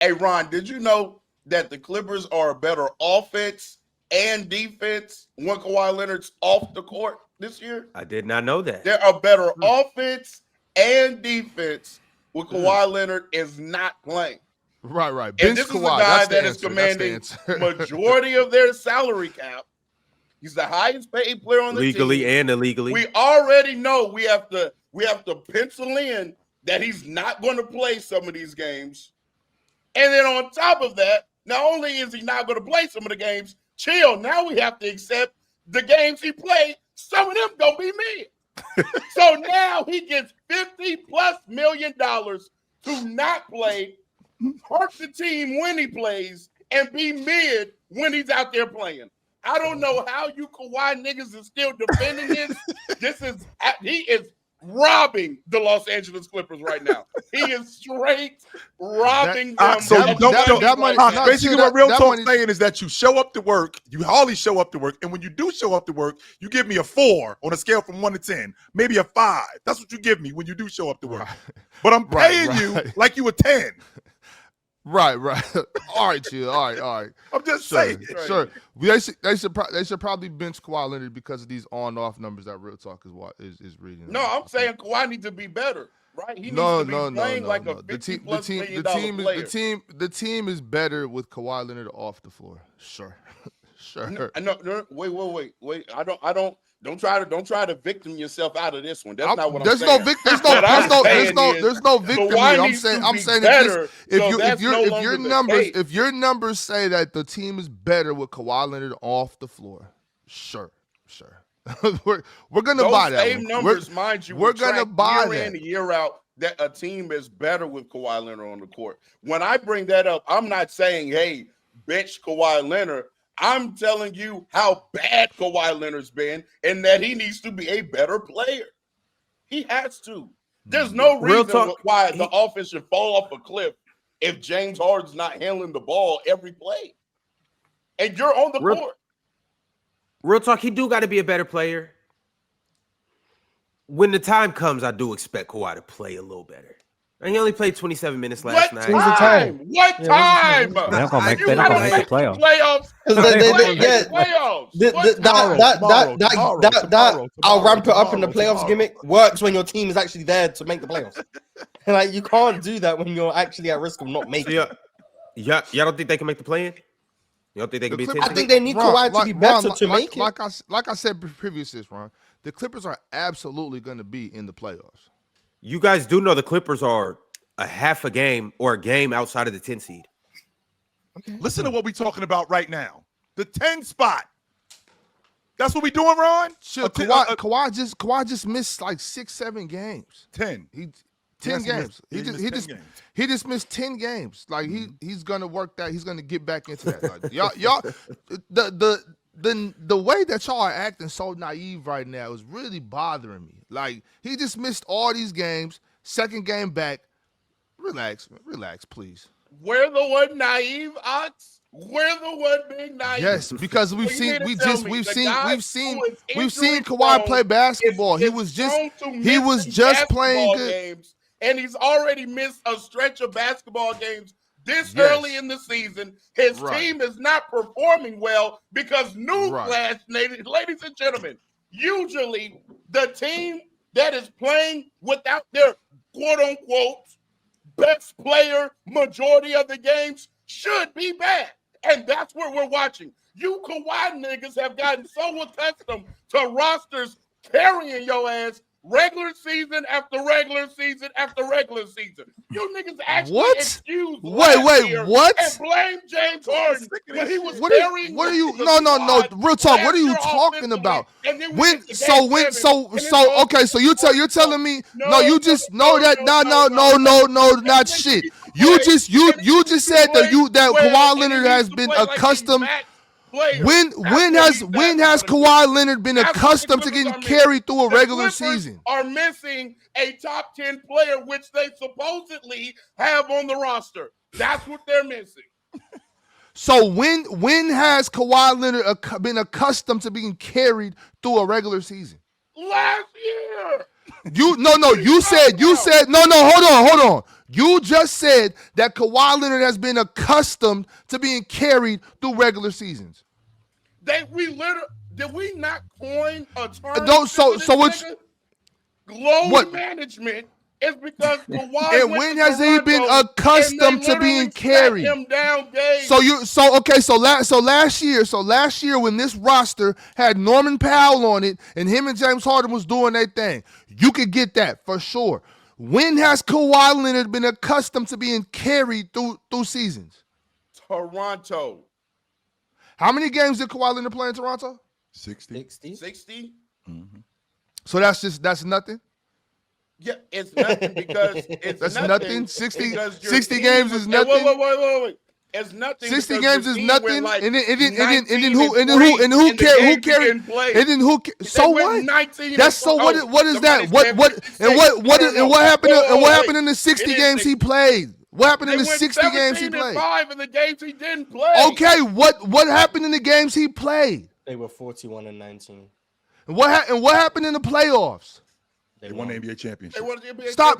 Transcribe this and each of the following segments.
Hey, Ron, did you know that the Clippers are a better offense and defense when Kawhi Leonard's off the court this year? I did not know that. They're a better offense and defense when Mm. Kawhi Leonard is not playing. Right. And Bench this is a Kawhi. guy That's the that is answer. commanding That's the answer. majority of their salary cap. He's the highest paid player on the Legally team. and illegally. We already know we have to pencil in that he's not going to play some of these games. And then on top of that, not only is he not going to play some of the games, chill, now we have to accept the games he played, some of them going to be mid. So now he gets $50+ million to not play, hurt the team when he plays, and be mid when he's out there playing. I don't know how you Kawhi niggas is still defending this. He is robbing the Los Angeles Clippers right now. He is straight robbing them. So of that money money, right now. basically what Real that Talk money- saying is that you show up to work, you hardly show up to work, and when you do show up to work, you give me a 4 on a scale from 1 to 10, maybe a 5. That's what you give me when you do show up to work. But I'm paying you like you a 10. Right. All right, chill. All right. I'm just saying. Sure. They should probably bench Kawhi Leonard because of these on-off numbers that Real Talk is reading. No, I'm saying Kawhi needs to be better, right? He needs to be playing like a $50+ million player. The team is better with Kawhi Leonard off the floor. Sure. No, wait. Don't try to victim yourself out of this one. That's not what I'm saying. There's no victim here. I'm saying if your numbers say that the team is better with Kawhi Leonard off the floor, sure. we're gonna buy that. Same numbers, mind you. We're gonna buy year in and year out that a team is better with Kawhi Leonard on the court. When I bring that up, I'm not saying, hey, bench Kawhi Leonard. I'm telling you how bad Kawhi Leonard's been and that he needs to be a better player. He has to. There's no reason why the offense should fall off a cliff if James Harden's not handling the ball every play. And you're on the court. Real talk, he do got to be a better player. When the time comes, I do expect Kawhi to play a little better. And he only played 27 minutes last night. What time? They're not gonna make the playoffs. I'll ramp it up in the playoffs gimmick works when your team is actually there to make the playoffs. Like you can't do that when you're actually at risk of not making. So y'all don't think they can make the play-in? You don't think they can be? I think they need Kawhi to be better to make it. Like I said previously, Ron, the Clippers are absolutely going to be in the playoffs. You guys do know the Clippers are a half a game or a game outside of the 10 seed. Okay. Listen to what we're talking about right now. The 10 spot. That's what we doing, Ron? Sure, Kawhi just missed like 6-7 games. 10. 10 games. He just missed 10 games. Like he's gonna work that. He's gonna get back into that. Like, y'all, the way that y'all are acting so naive right now is really bothering me. Like he just missed all these games. Second game back. Relax, please. We're the one naive, Ox. We're the one being naive. Yes, because we've seen Kawhi play basketball. He was just playing good. Games, and he's already missed a stretch of basketball games this early in the season. His team is not performing well because newsflash, ladies and gentlemen, usually the team that is playing without their quote-unquote best player majority of the games should be bad. And that's what we're watching. You Kawhi niggas have gotten so accustomed to rosters carrying your ass regular season after regular season after regular season. You niggas actually excuse what? And blame James Harden when he was carrying. What are you? No. Real talk. What are you talking about? Okay. So you're telling me you just know that no, not shit. You just said that Kawhi Leonard has been accustomed. When has Kawhi Leonard been accustomed to getting carried through a regular season? Are missing a top 10 player, which they supposedly have on the roster. That's what they're missing. So when has Kawhi Leonard been accustomed to being carried through a regular season? Last year. You said hold on. You just said that Kawhi Leonard has been accustomed to being carried through regular seasons. Did we not coin a term? Load management is because Kawhi. And when has he been accustomed to being carried? Him down game. So last year when this roster had Norman Powell on it and him and James Harden was doing their thing, you could get that for sure. When has Kawhi Leonard been accustomed to being carried through seasons? Toronto. How many games did Kawhi Leonard play in Toronto? 60. 60? Mm-hmm. So that's nothing? Yeah, it's nothing because it's nothing. 60 games is nothing. Wait. It's nothing. 60 games is nothing. Like and then who carried? And then who? So what? That's so what? What is that? What happened? And what happened in the 60 games he played? What happened in the 60 games he played? 5 in the games he didn't play. Okay, what happened in the games he played? They were 41-19. And what happened in the playoffs? They won the NBA championship. Stop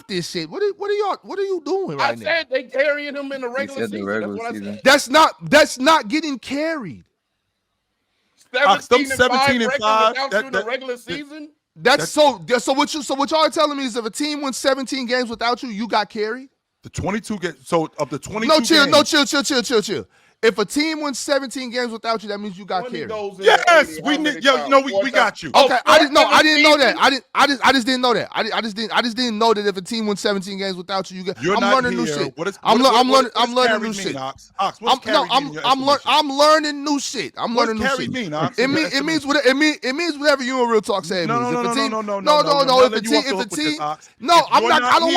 this shit. What are you doing right now? I said they carrying him in the regular season. That's not getting carried. 17 and 5 in the regular season. So what y'all are telling me is if a team wins 17 games without you, you got carried? The 22 games. So of the 22 chill. If a team wins 17 games without you, that means you got carried. Yes, we got you. Okay, I didn't know that. I just didn't know that. I just didn't know that if a team wins 17 games without you, I'm learning new shit. I'm learning new shit. I'm learning new shit. I'm learning new shit. It means whatever you and Real Talk say it means. No. If a team, I don't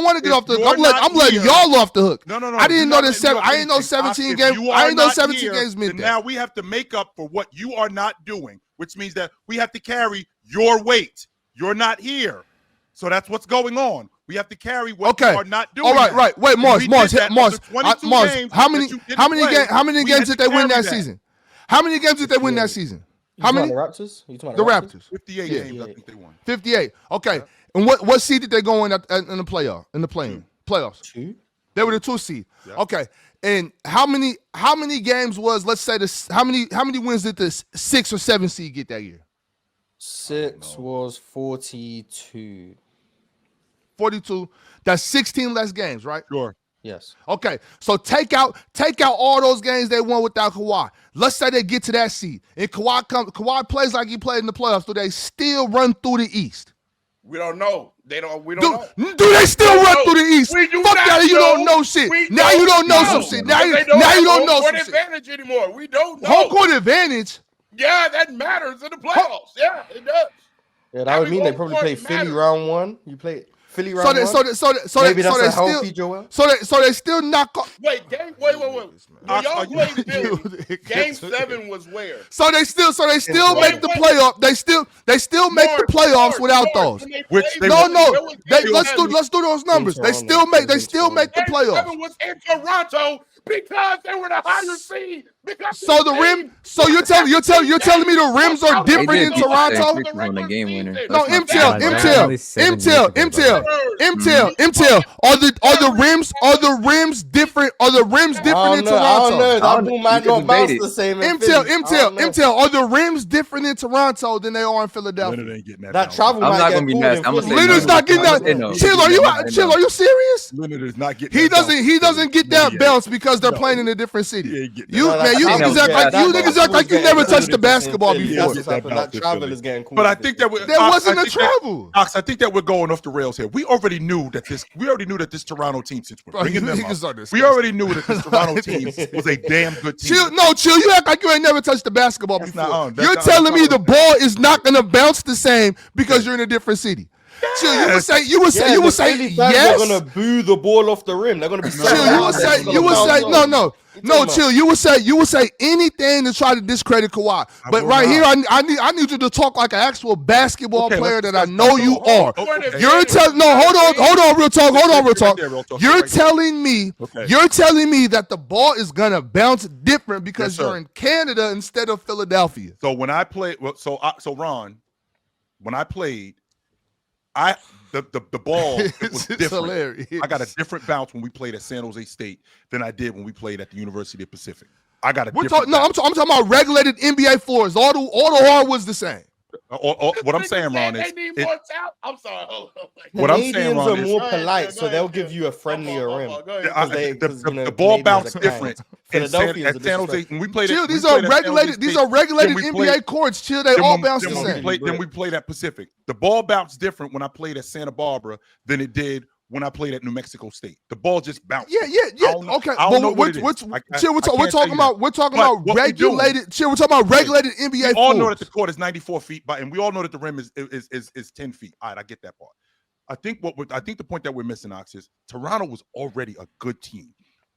want to get off the hook. I'm letting y'all off the hook. No. I didn't know that. I didn't know 17 games. I ain't know 17 games meant that. Now we have to make up for what you are not doing, which means that we have to carry your weight. You're not here. So that's what's going on. We have to carry what you are not doing. All right. Wait, Mars. How many games did they win that season? How many games did they win that season? How many? The Raptors? The Raptors. 58 games, I think they won. 58. Okay. And what seed did they go in the playoff? In the playoffs? 2. They were the 2 seed. Yeah. Okay. And how many games was, let's say, how many wins did the 6 or 7 seed get that year? 6 was 42. 42. That's 16 less games, right? Sure. Yes. Okay. So take out all those games they won without Kawhi. Let's say they get to that seed and Kawhi plays like he played in the playoffs. Do they still run through the East? We don't know. We don't know. Do they still run through the East? Fuck that, you don't know shit. Now you don't know some shit. Now you don't know some shit. Advantage anymore. We don't know. Home court advantage? Yeah, that matters in the playoffs. Yeah, it does. Yeah, that would mean they probably play Philly round 1. You play Philly round 1. So maybe that's a healthy Joel. So they still knock off. Wait. When y'all played Philly, Game 7 was where? So they still make the playoff. They still make the playoffs without those. Let's do those numbers. They still make the playoffs. Game 7 was in Toronto because they were the higher seed. So the rim. So you're telling me the rims are different in Toronto? No, MTL. Are the rims different? Are the rims different in Toronto? I don't know. That ball might not bounce the same. MTL. Are the rims different in Toronto than they are in Philadelphia? Leonard ain't getting that. That travel I'm might not get gonna be pulled nasty. in I'm gonna Philly. say Leonard's not getting that. Chill. Are you serious? Leonard is not getting. He doesn't get that bounce because they're playing in a different city. You niggas act like you never touched the basketball before. That travel is getting cool. But I think that there wasn't a travel. I think that we're going off the rails here. We already knew that this Toronto team, since we're bringing them up, we already knew that this Toronto team was a damn good team. Chill. You act like you ain't never touched the basketball before. You're telling me the ball is not gonna bounce the same because you're in a different city. Chill. You would say yes. They're gonna boo the ball off the rim. They're gonna be. Chill. You would say no. Chill. You would say anything to try to discredit Kawhi. But right here, I need you to talk like an actual basketball player that I know you are. You're telling hold on, real talk. You're telling me that the ball is gonna bounce different because you're in Canada instead of Philadelphia. So when I played, Ron, when I played, The ball it was It's different. hilarious. I got a different bounce when we played at San Jose State than I did when we played at the University of Pacific. I got a different I'm talking about regulated NBA floors. All the hardwoods the same. What I'm saying, Ron, is they need more talent. I'm sorry. Hold on. what I'm saying, Canadians Ron, are is more Go ahead, polite, go so ahead, they'll go give ahead. you a friendlier rim. the ball bounced different. Philadelphia At San Jose, when we played Chill, at, these we are played at San Jose regulated. These State, are regulated then we NBA played- courts. Chill, they then all when- bounce then the when same. Then we played at Pacific. The ball bounced different when I played at Santa Barbara than it did when I played at New Mexico State. The ball just bounced. Yeah. Okay, I don't know what it is. Chill, we're talking about But regulated. what we doing- Chill, we're talking about regulated NBA We all know floors. that the court is 94 feet, and we all know that the rim is 10 feet. All right, I get that part. I think the point that we're missing, Ox, is Toronto was already a good team.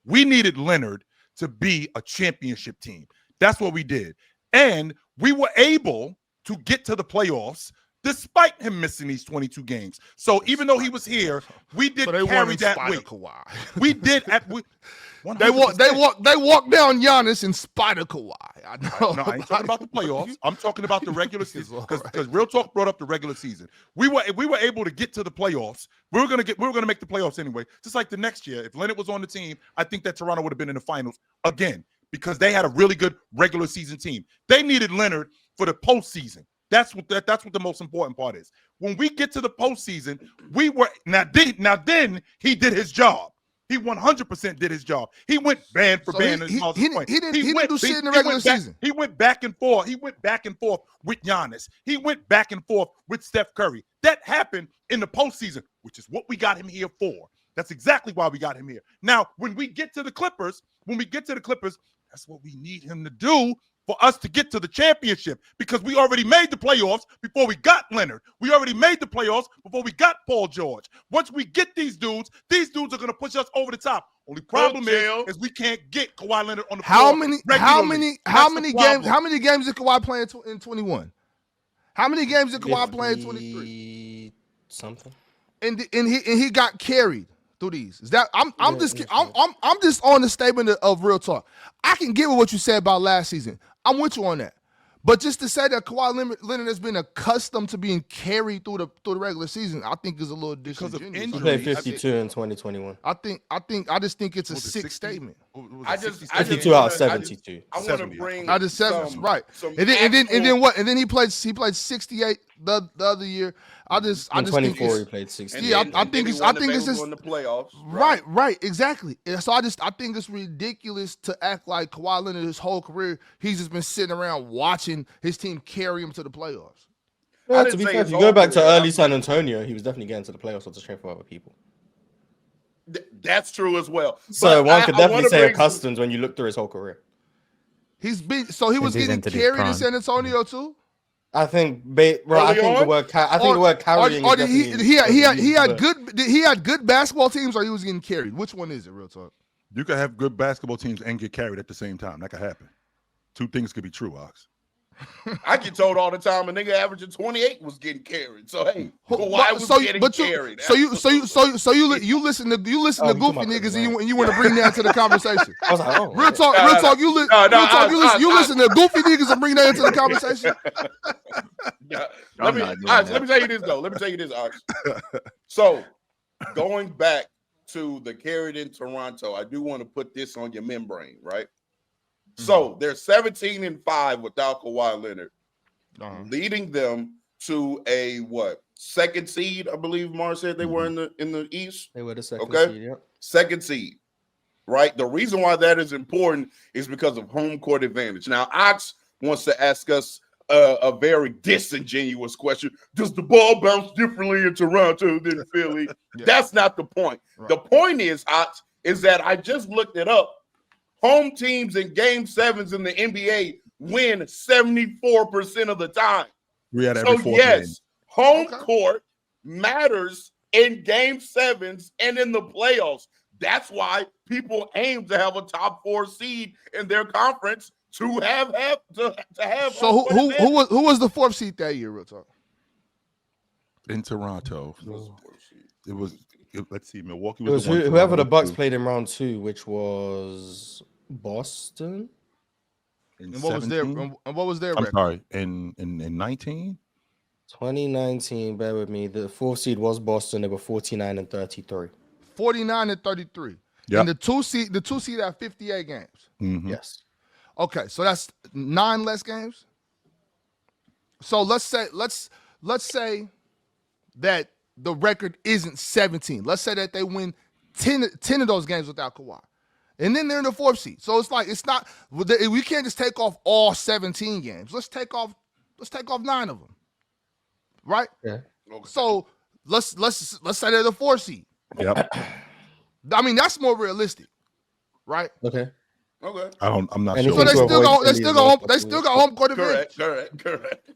We needed Leonard to be a championship team. That's what we did. And we were able to get to the playoffs despite him missing these 22 games. So even though he was here, we did So they carry won in that spite weight. of Kawhi. We did at we. They walk 100%. down Giannis in spite of Kawhi. I know. No, I ain't talking about the playoffs. I'm talking about the regular season. Because Real Talk brought up the regular season. We were able to get to the playoffs. We were gonna make the playoffs anyway. Just like the next year, if Leonard was on the team, I think that Toronto would have been in the finals again because they had a really good regular season team. They needed Leonard for the postseason. That's what the most important part is. When we get to the postseason, we were then he did his job. He 100% did his job. He went band for band. He didn't do shit in the regular season. He went back and forth. He went back and forth with Giannis. He went back and forth with Steph Curry. That happened in the postseason, which is what we got him here for. That's exactly why we got him here. Now, when we get to the Clippers, that's what we need him to do for us to get to the championship because we already made the playoffs before we got Leonard. We already made the playoffs before we got Paul George. Once we get these dudes are going to push us over the top. Only problem is we can't get Kawhi Leonard on the floor. How many games did Kawhi play in 21? How many games did Kawhi play in 23? Something. And he got carried through these. Is that I'm just on the statement of Real Talk. I can get with what you said about last season. I'm with you on that. But just to say that Kawhi Leonard has been accustomed to being carried through the regular season, I think is a little disingenuous. He played 52 in 2021. I just think it's a sick statement. 52 out of 72. I want to bring out of 7, right? And then he played 68 the other year. I just think he played 60. Yeah, I think it's just in the playoffs. Right, exactly. And so I think it's ridiculous to act like Kawhi Leonard his whole career he's just been sitting around watching his team carry him to the playoffs. Yeah, to be fair, if you go back to early San Antonio, he was definitely getting to the playoffs with the strength of other people. That's true as well. So one could definitely say accustomed when you look through his whole career. He was getting carried in San Antonio too. I think the word carrying. Or he had good basketball teams, or he was getting carried. Which one is it? Real talk. You could have good basketball teams and get carried at the same time. That could happen. Two things could be true, Ox. I get told all the time a nigga averaging 28 was getting carried. So hey, Kawhi was getting carried. So you listen to goofy niggas and you want to bring that into the conversation. I was like, oh, real talk. You listen to goofy niggas and bring that into the conversation. Let me tell you this though. Let me tell you this, Ox. So going back to the carried in Toronto, I do want to put this on your membrane, right? So they're 17-5 without Kawhi Leonard, leading them to a second seed? I believe Mar said they were in the East. They were the second seed. Yep. Second seed, right? The reason why that is important is because of home court advantage. Now, Ox wants to ask us a very disingenuous question: does the ball bounce differently in Toronto than Philly? Yeah. That's not the point. Right. The point is, Ox, is that I just looked it up. Home teams in Game 7s in the NBA win 74% of the time. We had so yes, home court matters in Game 7s and in the playoffs. That's why people aim to have a top 4 seed in their conference to have. So who was the 4th seed that year? Real talk. In Toronto, it was. Let's see, Milwaukee was whoever the Bucks played in round 2, which was Boston. And what was their record? I'm sorry, in 19? 2019, bear with me. The 4th seed was Boston. They were 49 and 33. 49 and 33. Yep. And the two seed had 58 games. Mhm. Yes. Okay, so that's 9 less games. So let's say that the record isn't 17. Let's say that they win 10 of those games without Kawhi. And then they're in the 4th seed. So it's like we can't just take off all 17 games. Let's take off 9 of them. Right? Yeah. Okay. So let's say they're the 4th seed. Yep. I mean, that's more realistic. Right? Okay. Okay. I'm not Anything So sure. they still got home court advantage. Correct.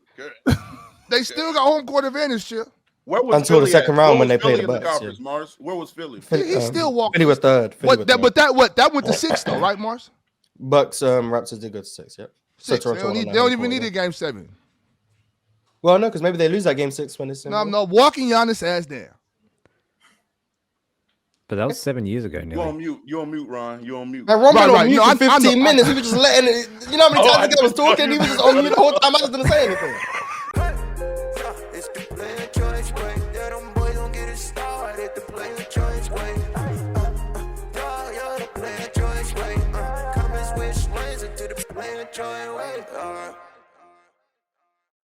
They still got home court advantage, Chip. Where was Until the Philly second at? round Where when was they played Philly the in Bucks, conference, yeah. Mars? Where was Philly? He's still walking. Philly was third. But that went to 6 though, right, Mars? Bucks, Raptors did go to 6. Yep. So 6. They Toronto don't, won need, on they don't home even court, need yeah. a game 7. Well, no, because maybe they lose that game 6 when it's in. No, walking Giannis ass down. But that was 7 years ago You nearly. on mute? You on mute, Ron? You on mute? Man, Ron been Right. on mute No, for I know. 15 minutes. He was just letting it. You know how many times the guy was talking? He was just on mute the whole time. I just didn't say anything. It's the player choice way. Yeah, them boys don't get it started. The player choice way. Yeah, the player choice way. Come and switch lanes into the player choice way.